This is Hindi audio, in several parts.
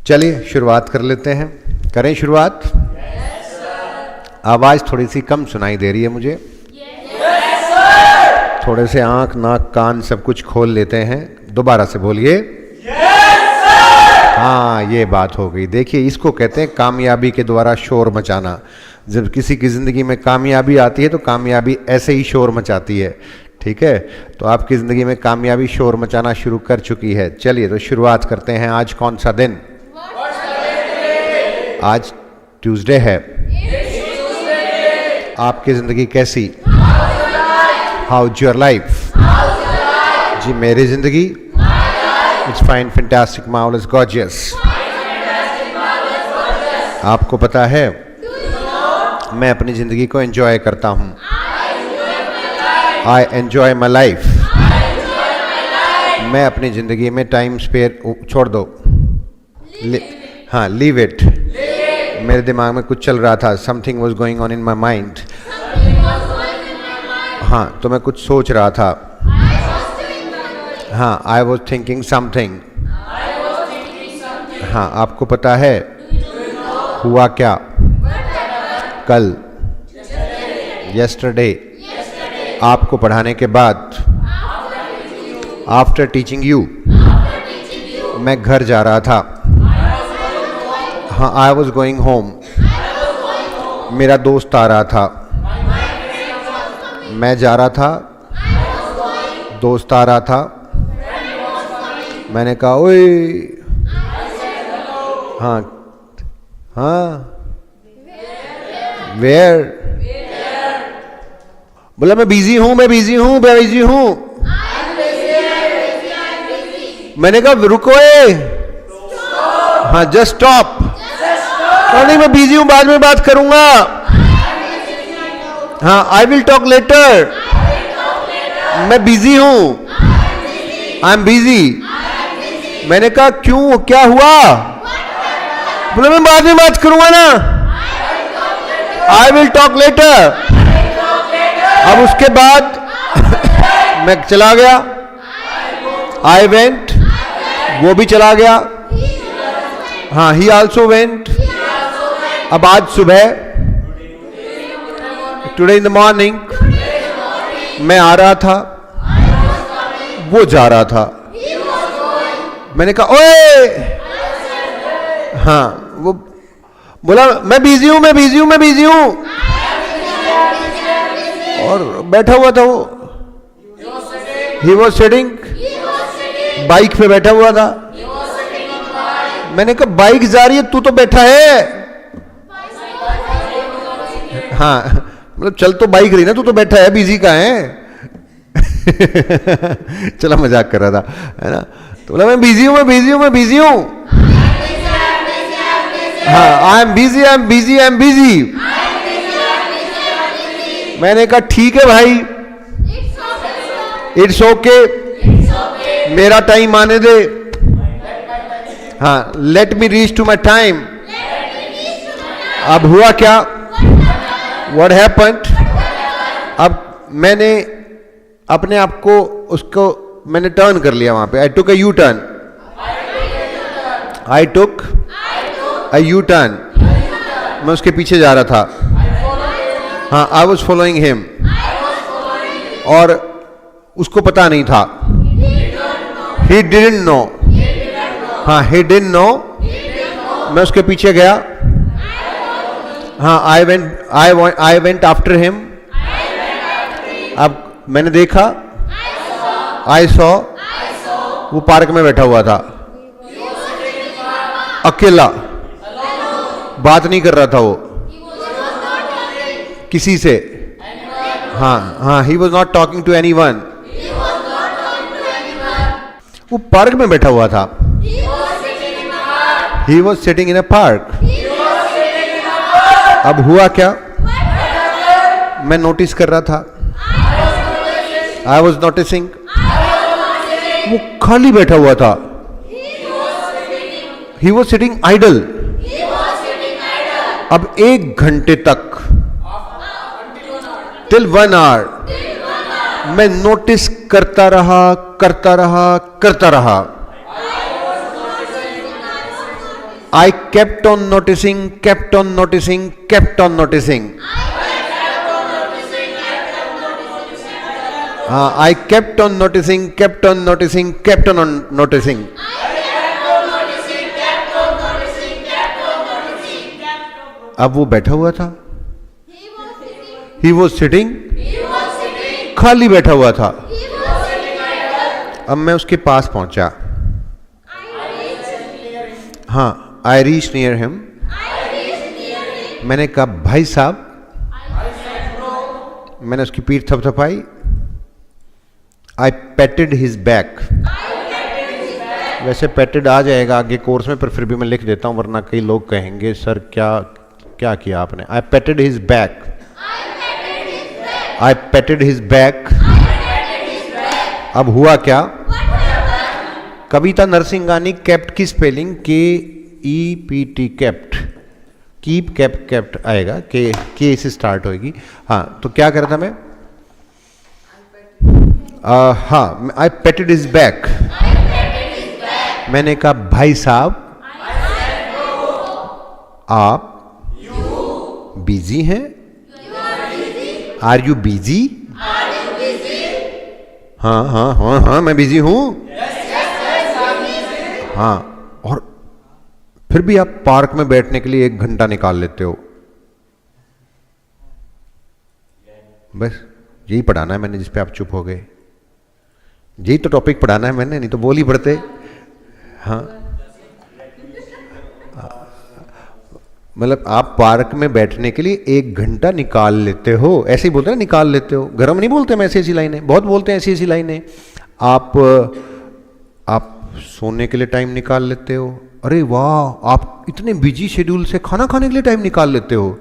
चलिए शुरुआत कर लेते हैं। करें शुरुआत। आवाज़ थोड़ी सी कम सुनाई दे रही है मुझे। थोड़े से आंख नाक कान सब कुछ खोल लेते हैं। दोबारा से बोलिए। हाँ, ये बात हो गई। देखिए, इसको कहते हैं कामयाबी के द्वारा शोर मचाना। जब किसी की ज़िंदगी में कामयाबी आती है तो कामयाबी ऐसे ही शोर मचाती है। ठीक है, तो आपकी ज़िंदगी में कामयाबी शोर मचाना शुरू कर चुकी है। चलिए तो शुरुआत करते हैं। आज कौन सा दिन? आज ट्यूसडे है। आपकी ज़िंदगी कैसी? How's your life? जी मेरी ज़िंदगी it's fine, fantastic, marvellous, gorgeous. आपको पता है मैं अपनी ज़िंदगी को एंजॉय करता हूँ। I enjoy my life. मैं अपनी ज़िंदगी में टाइम स्पेयर छोड़ दो। हाँ, लीव इट। मेरे दिमाग में कुछ चल रहा था। Something was going on in my mind. हाँ, तो मैं कुछ सोच रहा था। हाँ, आई वॉज थिंकिंग समथिंग। हाँ, आपको पता है हुआ क्या? कल, यस्टरडे। आपको पढ़ाने के बाद, आफ्टर टीचिंग यू, मैं घर जा रहा था। हाँ, आई वॉज गोइंग होम। मेरा दोस्त आ रहा था। मैं जा रहा था, दोस्त आ रहा था। मैंने कहा ओए। हाँ हाँ, वेयर? बोला मैं बिजी हूं, मैं बिजी हूं, मैं बिजी हूं। मैंने कहा रुको। हाँ, जस्ट स्टॉप। नहीं, मैं बिजी हूं, बाद में बात करूंगा। हाँ, आई विल टॉक लेटर। मैं बिजी हूं, आई एम बिजी। मैंने कहा क्यों, क्या हुआ? बोले मैं बाद में बात करूंगा ना। I will talk later. अब उसके बाद मैं चला गया। आई वेंट, वो भी चला गया। हाँ, ही आल्सो वेंट। अब आज सुबह, टुडे इन द मॉर्निंग, मैं आ रहा था, वो जा रहा था। मैंने कहा ओए। हाँ, वो बोला मैं बिजी हूं, मैं बिजी हूं, मैं बिजी हूं। और बैठा हुआ था वो। ही वॉज सिटिंग, बाइक पे बैठा हुआ था। मैंने कहा बाइक जा रही है, तू तो बैठा है। हाँ, मतलब चल तो बाइक रही ना, तू तो बैठा है, बिजी का है। चला, मजाक कर रहा था, है ना। तो बोला मैं बिजी हूं, मैं बिजी हूं, मैं बिजी हूं। हाँ, I am busy, I am busy, I am busy. मैंने कहा ठीक है भाई, इट्स ओके, मेरा टाइम आने दे। हाँ, let me reach to my time. अब हुआ क्या? What happened? अब मैंने अपने आप को, उसको मैंने टर्न कर लिया वहां पे। I took a U turn. I took a U turn. मैं उसके पीछे जा रहा था। हाँ, आई वॉज फॉलोइंग हिम। और उसको पता नहीं था। He didn't know. हाँ, ही डिडंट नो। मैं उसके पीछे गया। हाँ, आई वेंट आफ्टर हिम। अब मैंने देखा, आई सॉ, वो पार्क में बैठा हुआ था, अकेला, बात नहीं कर रहा था वो किसी से। हाँ हाँ, he was not talking to anyone. वो पार्क में बैठा हुआ था। He was sitting in a park. अब हुआ क्या? मैं नोटिस कर रहा था। I was noticing. वो खाली बैठा हुआ था। He was sitting idle. अब 1 घंटे तक, टिल 1 आवर, मैं नोटिस करता रहा, करता रहा, करता रहा। I kept on noticing, kept on noticing, kept on noticing. I kept on noticing, kept on noticing, kept on noticing. अब वो बैठा हुआ था, he was sitting, खाली बैठा हुआ था. अब मैं उसके पास पहुंचा. हाँ, I reached near him. मैंने कहा भाई साहब. मैंने उसकी पीठ थपथपाई. I patted his back. वैसे पैटेड आ जाएगा आगे कोर्स में, पर फिर भी मैं लिख देता हूं वरना कई लोग कहेंगे सर क्या क्या किया आपने. I patted his back. I patted his back. अब हुआ क्या? कविता नरसिंगानी केप्ट की spelling KEPT kept. Keep kept kept आएगा, के से स्टार्ट होगी. हाँ, तो क्या कर रहा था मैं? हाँ, आई पेटेड हिज बैक. मैंने कहा भाई साहब आप बिजी हैं? Are you busy? हाँ हाँ हाँ हाँ मैं बिजी हूं. हाँ, और फिर भी आप पार्क में बैठने के लिए 1 घंटा निकाल लेते हो. बस यही पढ़ाना है मैंने, जिस पे आप चुप हो गए. यही तो टॉपिक पढ़ाना है मैंने, नहीं तो बोल ही पढ़ते. हाँ, मतलब आप पार्क में बैठने के लिए 1 घंटा निकाल लेते हो. ऐसे ही बोलते हैं ना, निकाल लेते हो. घर में नहीं बोलते हम ऐसी ऐसी लाइनें, बहुत बोलते हैं ऐसी ऐसी लाइनें. आप सोने के लिए टाइम निकाल लेते हो. अरे वाह, आप इतने बिजी शेड्यूल से खाना खाने के लिए टाइम निकाल लेते हो.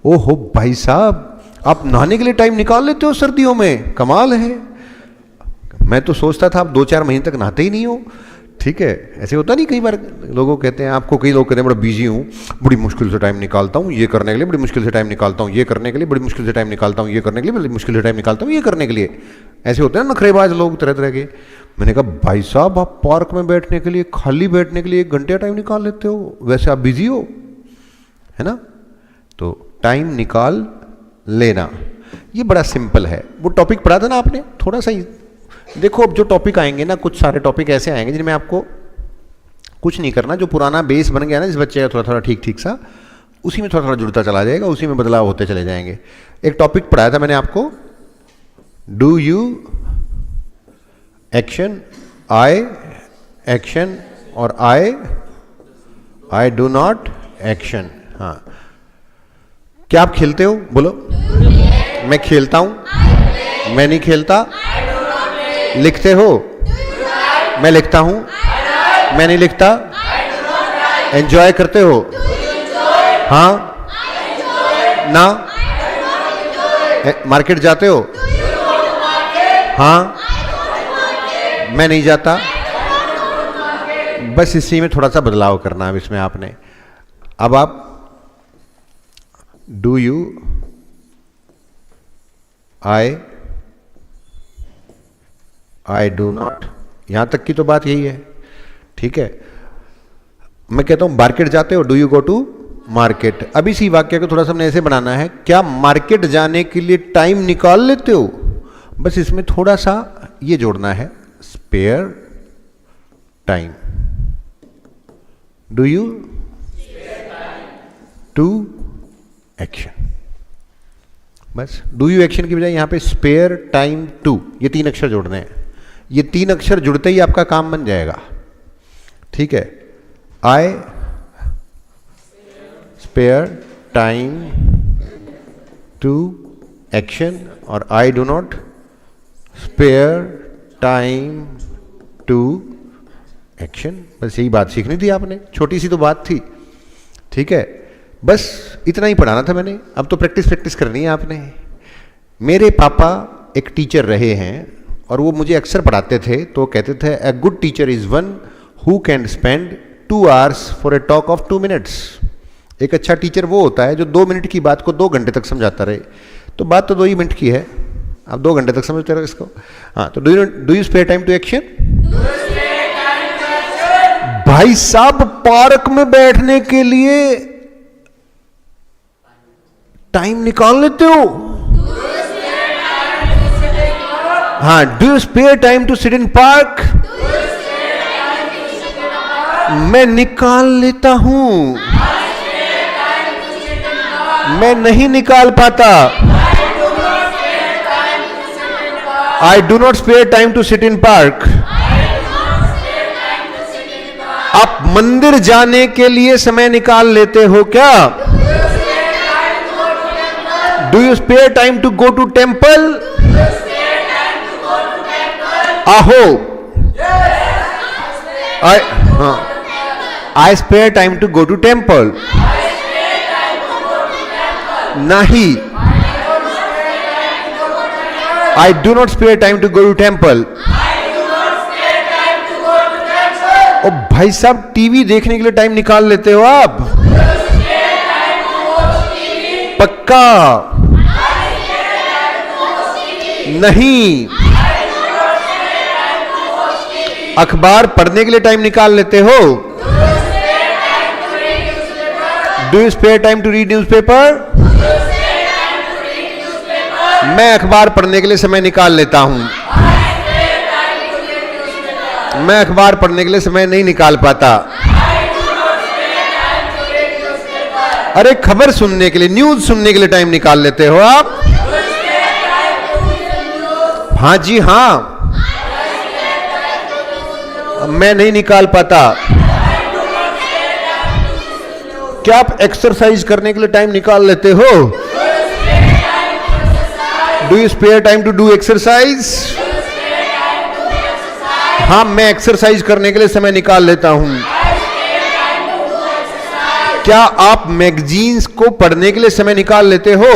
ओहो भाई साहब, आप नहाने के लिए टाइम निकाल लेते हो सर्दियों में, कमाल है. मैं तो सोचता था आप 2-4 महीने तक नहाते ही नहीं हो. ठीक है, ऐसे होता नहीं. कई बार लोगों कहते हैं, आपको कई लोग कहते हैं बड़ा बिजी हूँ, बड़ी मुश्किल से टाइम निकालता हूँ ये करने के लिए, बड़ी मुश्किल से टाइम निकालता हूँ ये करने के लिए, बड़ी मुश्किल से टाइम निकालता हूँ ये करने के लिए, बड़ी मुश्किल से टाइम निकालता हूँ ये करने के लिए. ऐसे होते हैं नखरेबाज लोग तरह तरह के. मैंने कहा भाई साहब आप पार्क में बैठने के लिए, खाली बैठने के लिए 1 घंटे टाइम निकाल लेते हो, वैसे आप बिजी हो, है ना. तो टाइम निकाल लेना, ये बड़ा सिंपल है. वो टॉपिक पढ़ा था ना आपने, थोड़ा सा ही देखो. अब जो टॉपिक आएंगे ना, कुछ सारे टॉपिक ऐसे आएंगे जिनमें आपको कुछ नहीं करना. जो पुराना बेस बन गया ना जिस बच्चे का थोड़ा थोड़ा ठीक ठीक सा, उसी में थोड़ा थोड़ा जुड़ता चला जाएगा, उसी में बदलाव होते चले जाएंगे. एक टॉपिक पढ़ाया था मैंने आपको, do you action, I action और आई डू नॉट एक्शन. हाँ, क्या आप खेलते हो? बोलो. मैं खेलता हूं. मैं नहीं खेलता. लिखते हो? मैं लिखता हूं. मैं नहीं लिखता. एंजॉय करते हो? हाँ ना. मार्केट जाते हो? हाँ. मैं नहीं जाता. बस इसी में थोड़ा सा बदलाव करना है इसमें आपने. अब आप do you, I do not, यहां तक की तो बात यही है. ठीक है. मैं कहता हूं मार्केट जाते हो? Do you go to market. अब इसी वाक्य को थोड़ा सा हमने ऐसे बनाना है, क्या मार्केट जाने के लिए टाइम निकाल लेते हो? बस इसमें थोड़ा सा ये जोड़ना है, spare time. Do you to action. बस डू यू एक्शन की बजाय यहां पे स्पेयर टाइम टू, ये 3 अक्षर जोड़ने हैं. ये 3 अक्षर जुड़ते ही आपका काम बन जाएगा. ठीक है. I spare time to action और I do not spare time to action. बस यही बात सीखनी थी आपने, छोटी सी तो बात थी. ठीक है, बस इतना ही पढ़ाना था मैंने. अब तो प्रैक्टिस करनी है आपने. मेरे पापा एक टीचर रहे हैं और वो मुझे अक्सर पढ़ाते थे. तो कहते थे a good teacher is one who can spend 2 hours for a talk of 2 minutes. एक अच्छा टीचर वो होता है जो 2 मिनट की बात को 2 घंटे तक समझाता रहे. तो बात तो 2 ही मिनट की है, आप 2 घंटे तक समझते रहो इसको. हाँ, तो do you spare time to action? भाई साहब पार्क में बैठने के लिए टाइम निकाल लेते हो? हाँ, do you spare time to sit in park? मैं निकाल लेता हूं, मैं नहीं निकाल पाता। I do not spare time to sit in park. आप मंदिर जाने के लिए समय निकाल लेते हो क्या? Do you spare time to go to temple? आहो, I spare time to go to temple. नहीं, I do not spare time to go to temple. ओ भाई साहब, टीवी देखने के लिए टाइम निकाल लेते हो आप? पक्का? नहीं। अखबार पढ़ने के लिए टाइम निकाल लेते हो? Do you spare time to read newspaper? मैं अखबार पढ़ने के लिए समय निकाल लेता हूं। मैं अखबार पढ़ने के लिए समय नहीं निकाल पाता। अरे खबर सुनने के लिए, न्यूज सुनने के लिए टाइम निकाल लेते हो आप? हाँ जी हाँ, मैं नहीं निकाल पाता। क्या आप एक्सरसाइज करने के लिए टाइम निकाल लेते हो? Do you spare time to do exercise? हाँ, मैं एक्सरसाइज करने के लिए समय निकाल लेता हूं। क्या आप मैगजीन्स को पढ़ने के लिए समय निकाल लेते हो?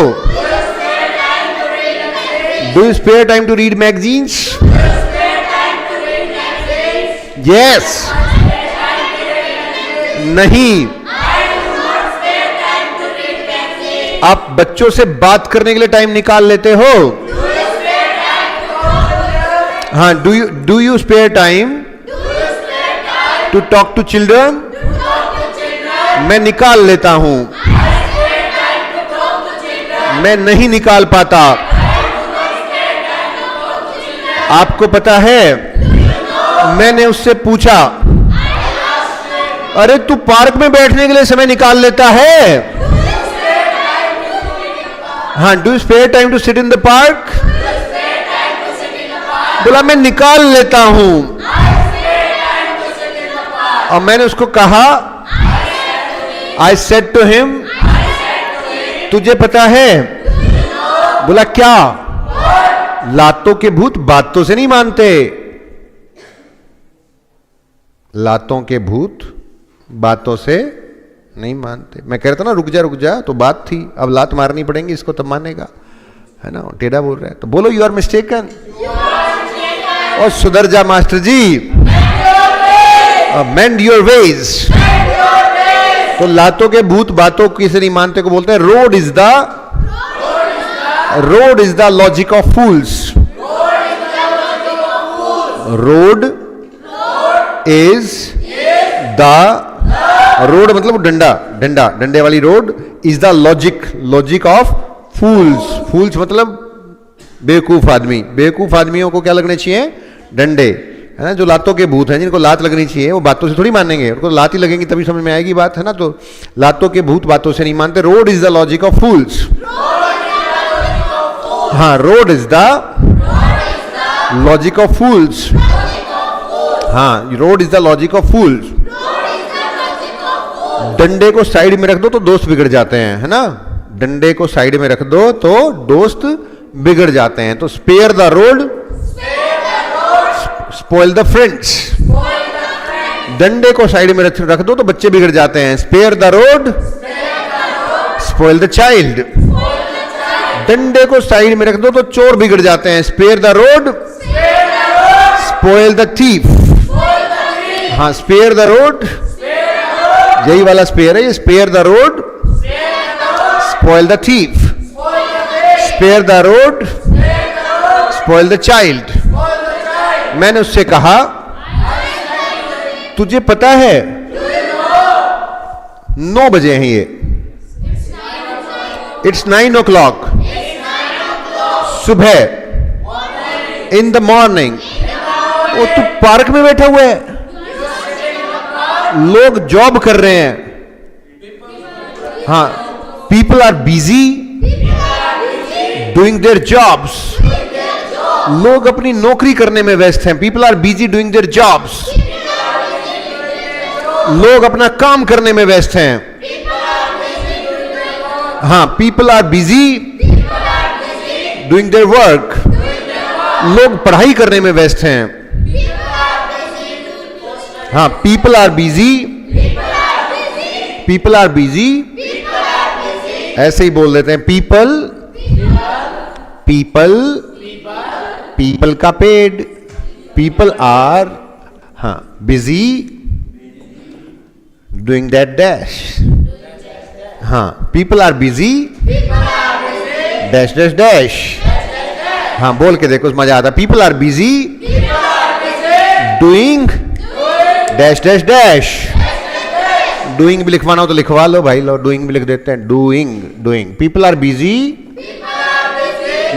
Do you spare time to read magazines? Yes. नहीं। आप बच्चों से बात करने के लिए टाइम निकाल लेते हो? हाँ, do you spare time to talk to children? मैं निकाल लेता हूं। मैं नहीं निकाल पाता। आपको पता है, मैंने उससे पूछा, अरे तू पार्क में बैठने के लिए समय निकाल लेता है? हाँ, do you spare time to sit in the park? बोला मैं निकाल लेता हूं। और मैंने उसको कहा, आई सेड टू हिम, तुझे पता है? बोला क्या? लातों के भूत बातों से नहीं मानते। लातों के भूत बातों से नहीं मानते। मैं कह रहा था ना रुक जा, तो बात थी, अब लात मारनी पड़ेगी इसको तब मानेगा, है ना? टेढ़ा बोल रहा है तो बोलो यू आर मिस्टेकन। और सुधर जा master ji, mend your ways. तो लातों के भूत बातों किसे नहीं मानते को बोलते हैं rod is the logic of fools. Rod is the, rod मतलब डंडे वाली rod, is the logic of fools. Fools मतलब बेवकूफ आदमी। बेवकूफ आदमियों को क्या लगने चाहिए? डंडे, है ना? जो लातों के भूत हैं, जिनको लात लगनी चाहिए, वो बातों से थोड़ी मानेंगे, उनको लात ही लगेंगी तभी समझ में आएगी बात, है ना? तो लातों के भूत बातों से नहीं मानते। Rod is the logic of fools. हाँ, rod is the logic of fools. हाँ, rod is the logic of fools. डंडे को साइड में रख दो तो दोस्त बिगड़ जाते हैं, है ना? डंडे को साइड में रख दो तो दोस्त बिगड़ जाते हैं। तो spare the rod, spoil the friends. डंडे को साइड में रख दो तो बच्चे बिगड़ जाते हैं। Spare the rod, spoil the child. डंडे को साइड में रख दो तो चोर बिगड़ जाते हैं। Spare the rod, spoil the thief. हाँ, स्पेयर द रोड, यही वाला स्पेयर है ये। Spare the rod, spoil the thief. Spare the rod, spoil the child. मैंने उससे कहा, तुझे पता है 9 बजे हैं ये। इट्स 9 o'clock सुबह, इन द मॉर्निंग। वो तू पार्क में बैठा हुआ है, लोग जॉब कर रहे हैं। हाँ, people are busy doing their jobs. लोग अपनी नौकरी करने में व्यस्त हैं। People are busy doing their jobs. लोग अपना काम करने में व्यस्त हैं। हाँ, people are busy doing their work. लोग पढ़ाई करने में व्यस्त हैं। हाँ, people are busy, people are busy. ऐसे ही बोल देते हैं पीपल, पीपल, पीपल का पेड, पीपल आर हाँ बिजी डूइंग दैट डैश। हाँ, people are busy dash dash dash. हाँ, बोल के देखो, मजा आता। People are busy doing dash dash dash. Doing भी लिखवाना हो तो लिखवा लो भाई, लो डूइंग भी लिख देते हैं। Doing, doing. People are busy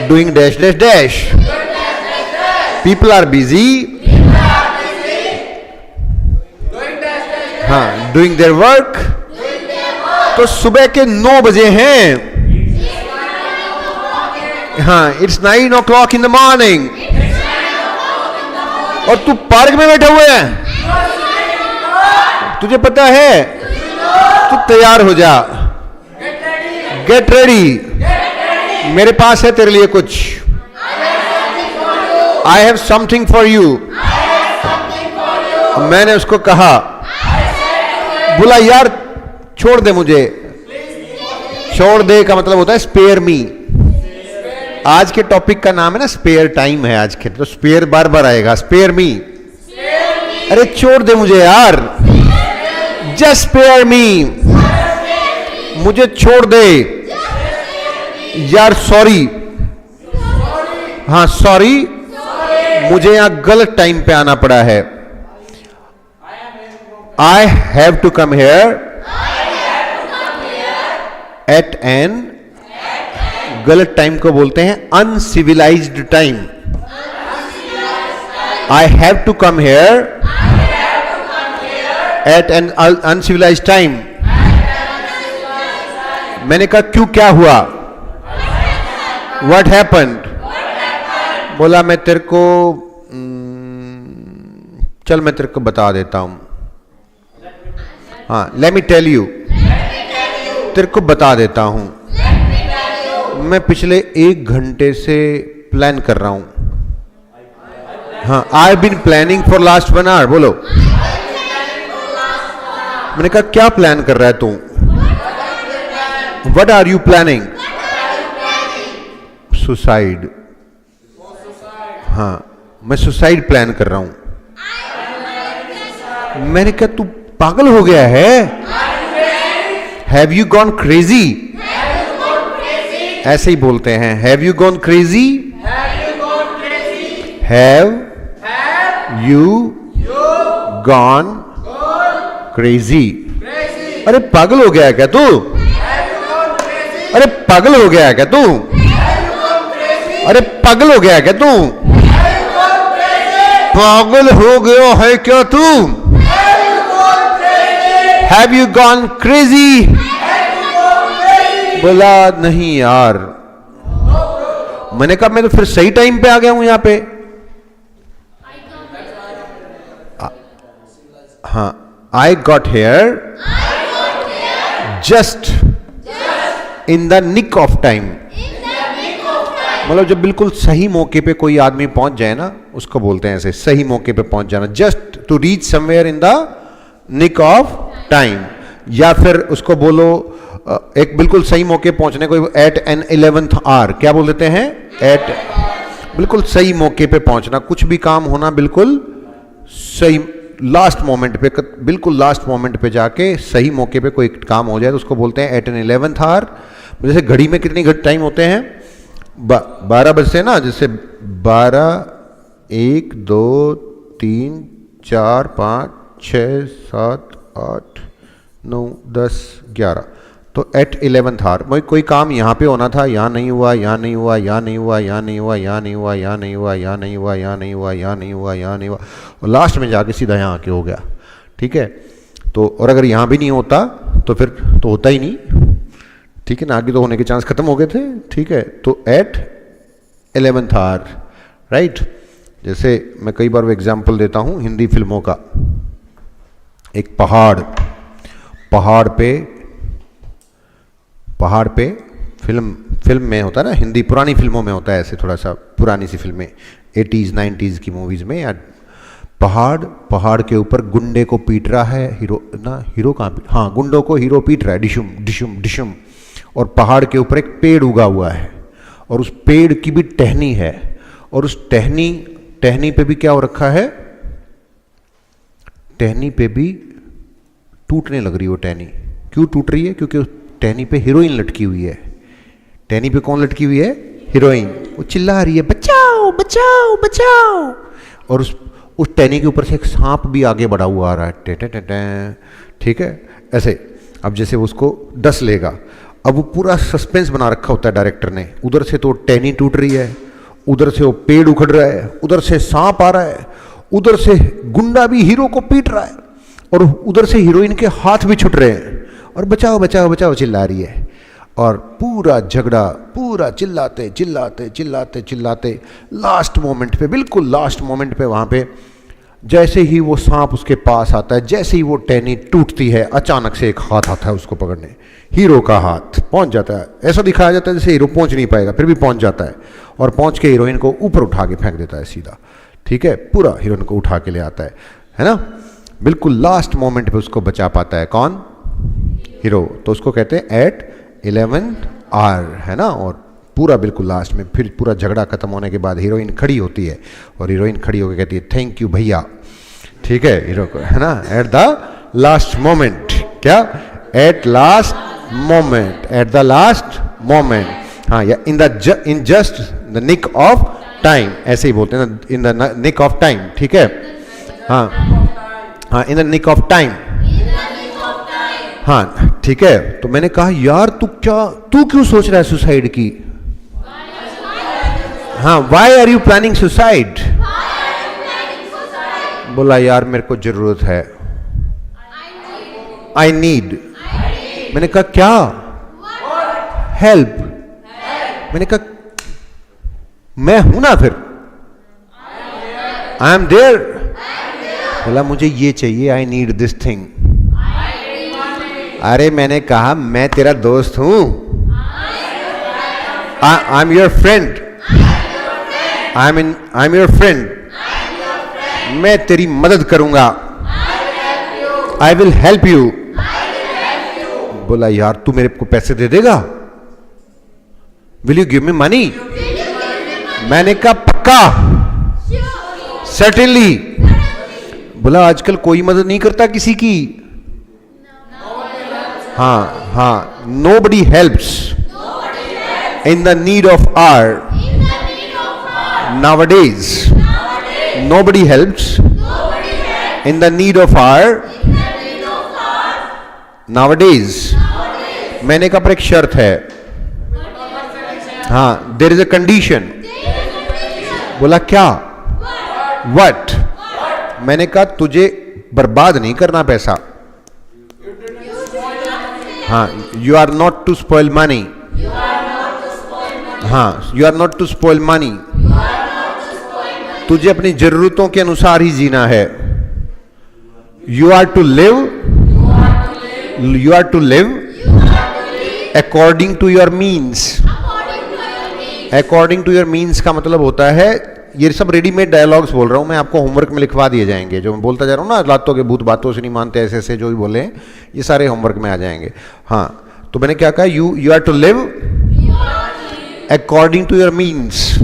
doing dash dash dash. People are busy हाँ डूइंग देयर वर्क। तो सुबह के 9 बजे हैं। हाँ, it's 9 o'clock in the morning. और तू पार्क में बैठा हुआ है। तुझे पता है, तू तैयार हो जा। Get ready. मेरे पास है तेरे लिए कुछ। I have something for you. मैंने उसको कहा, बोला यार छोड़ दे मुझे। छोड़ दे का मतलब होता है स्पेयर मी। आज के टॉपिक का नाम है ना स्पेयर टाइम है आज के, तो स्पेयर बार बार आएगा। Spare me. अरे छोड़ दे मुझे यार, जस्ट स्पेयर मी। मुझे छोड़ दे यार, सॉरी। हाँ सॉरी, मुझे यहां गलत टाइम पे आना पड़ा है। I have to come here at an, गलत टाइम को बोलते हैं uncivilised time. I have to come here at an uncivilised time. मैंने कहा क्यों, क्या हुआ? What happened? बोला मैं तेरे को चल मैं तेरे को बता देता हूं। हाँ, लेट मी टेल यू। तेरे को बता देता हूं। मैं पिछले 1 घंटे से प्लान कर रहा हूं। हाँ, I been planning for last 1 hour। बोलो। मैंने कहा क्या प्लान कर रहा है तू? What are you planning? Suicide. हाँ, मैं सुसाइड प्लान कर रहा हूं। मैंने कहा तू पागल हो गया है? Have you gone crazy? ऐसे ही बोलते हैं, Have you gone crazy? Have you gone crazy? अरे पागल हो गया है क्या तू? अरे पागल हो गया है क्या तू? अरे पागल हो गया है क्या तू? पागल हो गया है क्या तू? Have you gone crazy? बोला नहीं यार। मैंने कहा मैं तो फिर सही टाइम पे आ गया हूं यहां पे। हाँ, I got here just in the nick of time। मतलब जब बिल्कुल सही मौके पे कोई आदमी पहुंच जाए ना, उसको बोलते हैं ऐसे, सही मौके पे पहुंच जाना। Just to reach somewhere in the nick of time. या फिर उसको बोलो एक बिल्कुल सही मौके पहुंचने को एट एन 11th hour क्या बोल देते हैं? एट, बिल्कुल सही मौके पे पहुंचना। कुछ भी काम होना बिल्कुल सही लास्ट मोमेंट पे, बिल्कुल लास्ट मोमेंट पे जाके सही मौके पे कोई काम हो जाए तो उसको बोलते हैं एट एन 11th hour। जैसे घड़ी में कितनी टाइम होते हैं? 12 बजते ना, जैसे 12, 1, 2, 3, 4, 5, 6, 7, 8, 9, 10, 11। तो एट 11th आवर मैं कोई काम यहाँ पे होना था, यहाँ नहीं हुआ, यहाँ नहीं हुआ, यहाँ नहीं हुआ, यहाँ नहीं हुआ, यहाँ नहीं हुआ, यहाँ नहीं हुआ, यहाँ नहीं हुआ, यहाँ नहीं हुआ, यहाँ नहीं हुआ, यहाँ नहीं हुआ, और लास्ट में जाके सीधा यहाँ आके हो गया। ठीक है, तो और अगर यहाँ भी नहीं होता तो फिर तो होता ही नहीं। ठीक है ना, आगे तो होने के चांस खत्म हो गए थे। ठीक है, तो एट 11th आवर, राइट। जैसे मैं कई बार वो एग्जाम्पल देता हूँ हिंदी फिल्मों का। एक पहाड़ पे फिल्म में होता है ना, हिंदी पुरानी फिल्मों में होता है ऐसे, थोड़ा सा पुरानी सी फिल्में 80s 90s की मूवीज में, या पहाड़ के ऊपर गुंडे को पीट रहा है हीरो कहाँ पीट, हाँ गुंडों को हीरो पीट रहा है, डिशुम डिशुम डिशुम। और पहाड़ के ऊपर एक पेड़ उगा हुआ है और उस पेड़ की भी टहनी है, और उस टहनी पे भी क्या हो रखा है, टहनी पे भी टूटने लग रही है वो टहनी। क्यों टूट रही है? क्योंकि उस टहनी पे हीरोइन लटकी हुई है। टहनी पे कौन लटकी हुई है? हीरोइन। वो चिल्ला रही है बचाओ बचाओ बचाओ, और उस टहनी के ऊपर से एक सांप भी आगे बढ़ा हुआ आ रहा है, टे टे टे टे। ठीक है, ऐसे। अब जैसे उसको डस लेगा, अब वो पूरा सस्पेंस बना रखा होता है डायरेक्टर ने। उधर से तो टहनी टूट रही है, उधर से वो पेड़ उखड़ रहा है, उधर से सांप आ रहा है, उधर से गुंडा भी हीरो को पीट रहा है, और उधर से हीरोइन के हाथ भी छुट रहे हैं, और बचाओ बचाओ बचाओ चिल्ला रही है। और पूरा झगड़ा, पूरा चिल्लाते चिल्लाते चिल्लाते चिल्लाते लास्ट मोमेंट पे, बिल्कुल लास्ट मोमेंट पे, वहाँ पे जैसे ही वो सांप उसके पास आता है, जैसे ही वो टहनी टूटती है, अचानक से एक हाथ आता है उसको पकड़ने, हीरो का हाथ पहुंच जाता है। ऐसा दिखाया जाता है जैसे हीरो पहुंच नहीं पाएगा, फिर भी पहुंच जाता है, और पहुंच के हीरोइन को ऊपर उठा के फेंक देता है सीधा। ठीक है, पूरा हीरोइन को उठा के ले आता है ना। बिल्कुल लास्ट मोमेंट पे उसको बचा पाता है कौन? हीरो। तो उसको कहते हैं एट 11th आवर, है ना। और पूरा बिल्कुल लास्ट में फिर पूरा झगड़ा खत्म होने के बाद हीरोइन खड़ी होती है, और हीरोइन खड़ी होकर कहती है थैंक यू भैया। ठीक है, हीरो को, है ना, एट द लास्ट मोमेंट। क्या? At last moment, at the last moment. हाँ, या in just the nick of time, ऐसे ही बोलते हैं ना, in the nick of time. ठीक है, हाँ हाँ, in the nick of time. हाँ, ठीक है। तो मैंने कहा यार तू क्यों सोच रहा है सुसाइड की? हाँ, why are you planning suicide? बोला यार मेरे को जरूरत है, आई नीड। मैंने कहा क्या? हेल्प। मैंने कहा मैं हूं ना, फिर आई एम देयर। बोला मुझे ये चाहिए, आई नीड दिस थिंग। अरे मैंने कहा मैं तेरा दोस्त हूं, I am your friend, I am your friend, मैं तेरी मदद करूंगा, आई विल हेल्प यू। बोला यार तू मेरे को पैसे दे देगा? Will you give me money? मैंने कहा पक्का, सर्टेनली। बोला आजकल कोई मदद नहीं करता किसी की। हाँ हाँ, nobody helps in the need of hour nowadays. Nobody helps in the need of hour nowadays. मैंने कहा पर एक शर्त है। हाँ, there is a condition. बोला क्या? What? मैंने कहा तुझे बर्बाद नहीं करना पैसा। हाँ, you are not to spoil money. हाँ, you are not to spoil money. तुझे अपनी जरूरतों के अनुसार ही जीना है। You are to live. You are to live according to your means. According to your means का मतलब होता है, ये सब रेडीमेड डायलॉग्स बोल रहा हूँ मैं, आपको होमवर्क में लिखवा दिए जाएंगे। जो मैं बोलता जा रहा हूँ ना, लातों के भूत बातों से नहीं मानते, ऐसे ऐसे जो भी बोले ये सारे होमवर्क में आ जाएंगे। हाँ, तो मैंने क्या कहा? You are to live according to your means,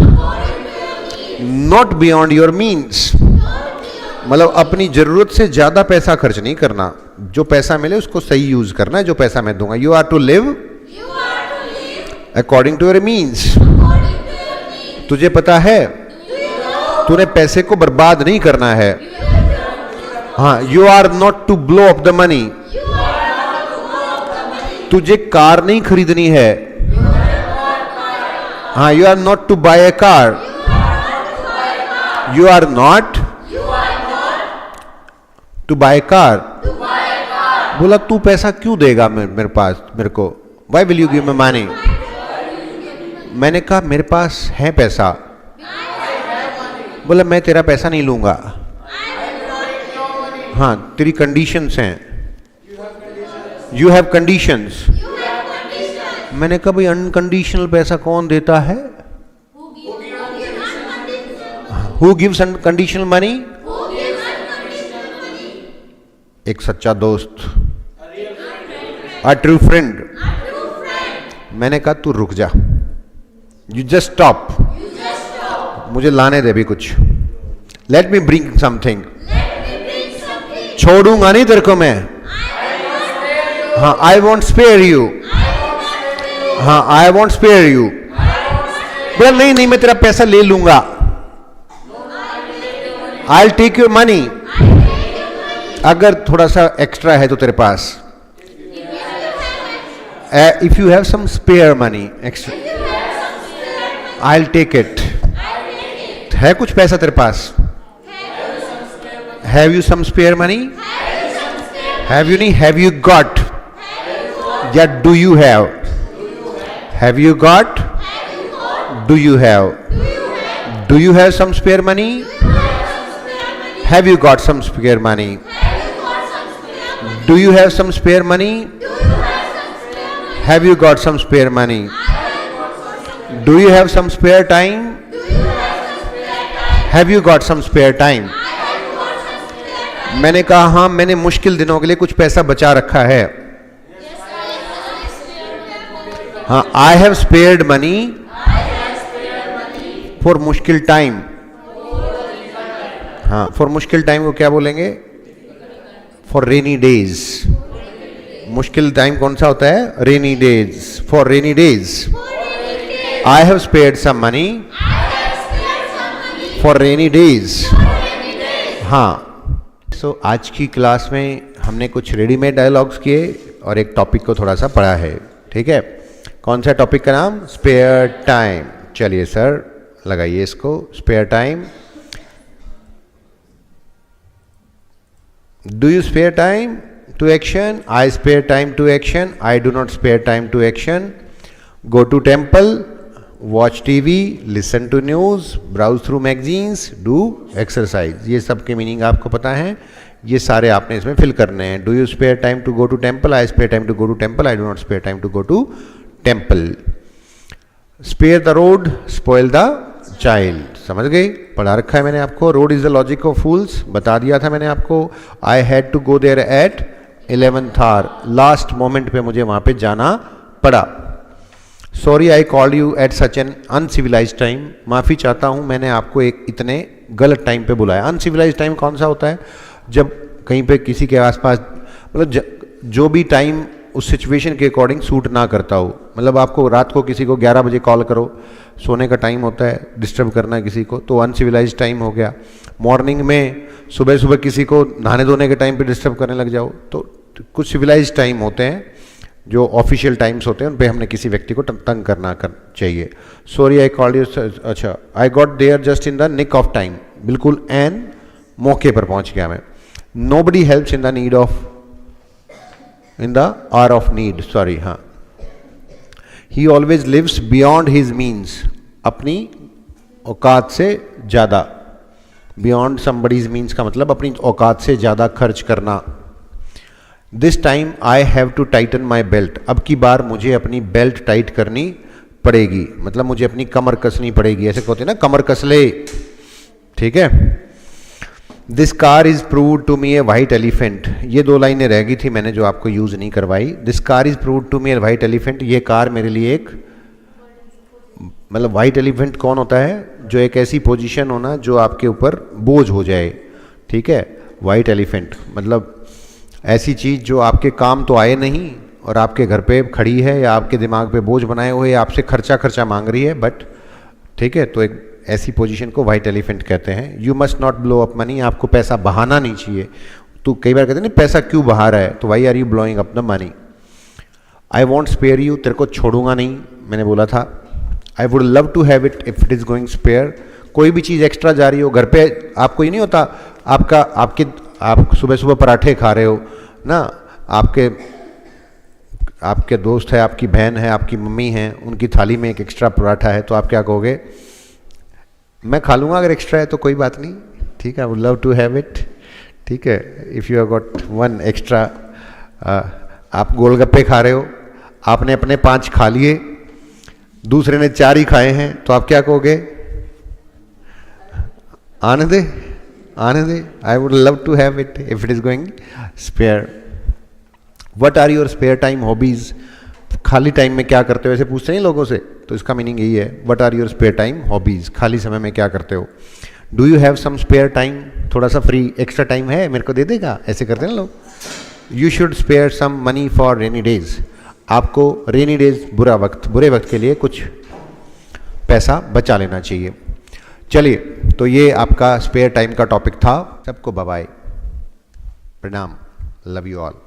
not beyond your means. मतलब अपनी जरूरत से ज्यादा पैसा खर्च नहीं करना, जो पैसा मिले उसको सही यूज करना है, जो पैसा मैं दूंगा। You are to live according to your means. तुझे पता है तूने पैसे को बर्बाद नहीं करना है, हाँ, you are not to blow up the money. तुझे कार नहीं खरीदनी है। हाँ, you are not to buy a car. You are not to buy car. बोला तू पैसा क्यों देगा मेरे पास, मेरे को, why will you give me money. मैंने कहा मेरे पास है पैसा। बोला मैं तेरा पैसा नहीं लूंगा। हाँ, तेरी कंडीशंस हैं, यू हैव कंडीशंस। मैंने कहा भाई अनकंडीशनल पैसा कौन देता है? Who gives unconditional money? एक सच्चा दोस्त, अ ट्रू फ्रेंड। मैंने कहा तू रुक जा, यू जस्ट स्टॉप, मुझे लाने दे भी कुछ, लेट मी ब्रिंग समथिंग। छोड़ूंगा नहीं तेरे को मैं। हाँ, आई वॉन्ट स्पेयर यू। हाँ, आई वॉन्ट स्पेयर यू। बोला नहीं नहीं, मैं तेरा पैसा ले लूंगा। I take your money. अगर थोड़ा सा एक्स्ट्रा है तो तेरे पास, if you have some spare money extra, I will take it. है कुछ पैसा तेरे पास? Have you some spare money? Have you नहीं, हैव यू गॉट या do you have? Have you got? Do you have? Do you have some spare money? Have you got some spare money? Do you have some spare money? Have you got some spare money? Do you have some spare time? Have you got some spare time? मैंने कहा हाँ, मैंने मुश्किल दिनों के लिए कुछ पैसा बचा रखा है। हाँ, I have spared money for मुश्किल टाइम। हाँ, फॉर मुश्किल टाइम को क्या बोलेंगे? For rainy days. मुश्किल टाइम कौन सा होता है? Rainy days. For rainy days I have spared some money for rainy days. हाँ, सो आज की क्लास में हमने कुछ रेडीमेड डायलॉग्स किए और एक टॉपिक को थोड़ा सा पढ़ा है। ठीक है, कौन सा टॉपिक का नाम? Spare time. चलिए सर लगाइए इसको, spare time. Do you spare time to action? I spare time to action. I do not spare time to action. Go to temple, watch TV, listen to news, browse through magazines, do exercise. ये सब के मीनिंग आपको पता है, ये सारे आपने इसमें फिल करने हैं। Do you spare time to go to temple? I spare time to go to temple. I do not spare time to go to temple. Spare the rod, spoil the child. समझ गए? पढ़ा रखा है मैंने आपको। Rod is the logic of fools, बता दिया था मैंने आपको। I had to go there at 11th hour, last moment पे मुझे वहां पे जाना पड़ा। Sorry I called you at such an uncivilised time. माफ़ी चाहता हूँ, मैंने आपको एक इतने गलत टाइम पे बुलाया। अनसिविलाइज टाइम कौन सा होता है? जब कहीं पे किसी के आसपास, मतलब जो भी टाइम उस सिचुएशन के अकॉर्डिंग सूट ना करता हो। मतलब आपको रात को किसी को 11 बजे कॉल करो, सोने का टाइम होता है, डिस्टर्ब करना किसी को, तो अनसिविलाइज टाइम हो गया। मॉर्निंग में सुबह सुबह किसी को नहाने धोने के टाइम पे डिस्टर्ब करने लग जाओ, तो कुछ सिविलाइज टाइम होते हैं जो ऑफिशियल टाइम्स होते हैं, उन पे हमने किसी व्यक्ति को तंग करना चाहिए। सॉरी आई कॉल्ड यू, अच्छा I got there just in the nick of time, बिल्कुल एन मौके पर पहुंच गया मैं। Nobody helps in the need of, in the hour of need, sorry, हाँ। He always lives beyond his means, अपनी औकात से ज़्यादा। बियॉन्ड समबडीज मीन्स का मतलब अपनी औकात से ज़्यादा खर्च करना। This time I have to tighten my belt, अब की बार मुझे अपनी बेल्ट टाइट करनी पड़ेगी, मतलब मुझे अपनी कमर कसनी पड़ेगी। ऐसे कहते हैं ना, कमर कस ले, ठीक है। This car is prove to me a white elephant, ये दो लाइनें रह गई थी मैंने जो आपको यूज नहीं करवाई। This car is prove to me a white elephant, ये कार मेरे लिए एक, मतलब वाइट एलिफेंट कौन होता है? जो एक ऐसी पोजीशन होना जो आपके ऊपर बोझ हो जाए, ठीक है। वाइट एलिफेंट मतलब ऐसी चीज़ जो आपके काम तो आए नहीं और आपके घर पे खड़ी है या आपके दिमाग पे बोझ बनाए हुए, आपसे खर्चा मांग रही है, बट ठीक है, तो एक ऐसी पोजीशन को वाइट एलिफेंट कहते हैं। You must not blow up money, आपको पैसा बहाना नहीं चाहिए। तू कई बार कहते नहीं पैसा क्यों बहा रहा है, तो why are you blowing up the money. I won't spare you, तेरे को छोड़ूंगा नहीं, मैंने बोला था। I would love to have it if it is going spare, कोई भी चीज़ एक्स्ट्रा जा रही हो घर पे, आपको ये नहीं होता आप सुबह सुबह पराठे खा रहे हो ना, आपके दोस्त है, आपकी बहन है, आपकी मम्मी है, उनकी थाली में एक एक्स्ट्रा पराठा है, तो आप क्या कहोगे, मैं खा लूँगा अगर एक्स्ट्रा है तो कोई बात नहीं, ठीक है, I would love to have it, ठीक है। If you have got one extra, आप गोलगप्पे खा रहे हो, आपने अपने 5 खा लिए, दूसरे ने 4 ही खाए हैं, तो आप क्या कहोगे, आने दे, I would love to have it if it is going spare. What are your spare time hobbies, खाली टाइम में क्या करते हो, ऐसे पूछते हैं लोगों से, तो इसका मीनिंग यही है, what are your spare time hobbies, खाली समय में क्या करते हो। Do you have some spare time, थोड़ा सा फ्री एक्स्ट्रा टाइम है, मेरे को दे देगा, ऐसे करते हैं ना लोग। You should spare some money for rainy days, आपको रेनी डेज बुरे वक्त के लिए कुछ पैसा बचा लेना चाहिए। चलिए, तो ये आपका स्पेयर टाइम का टॉपिक था। सबको बाय बाय, प्रणाम, लव यू ऑल।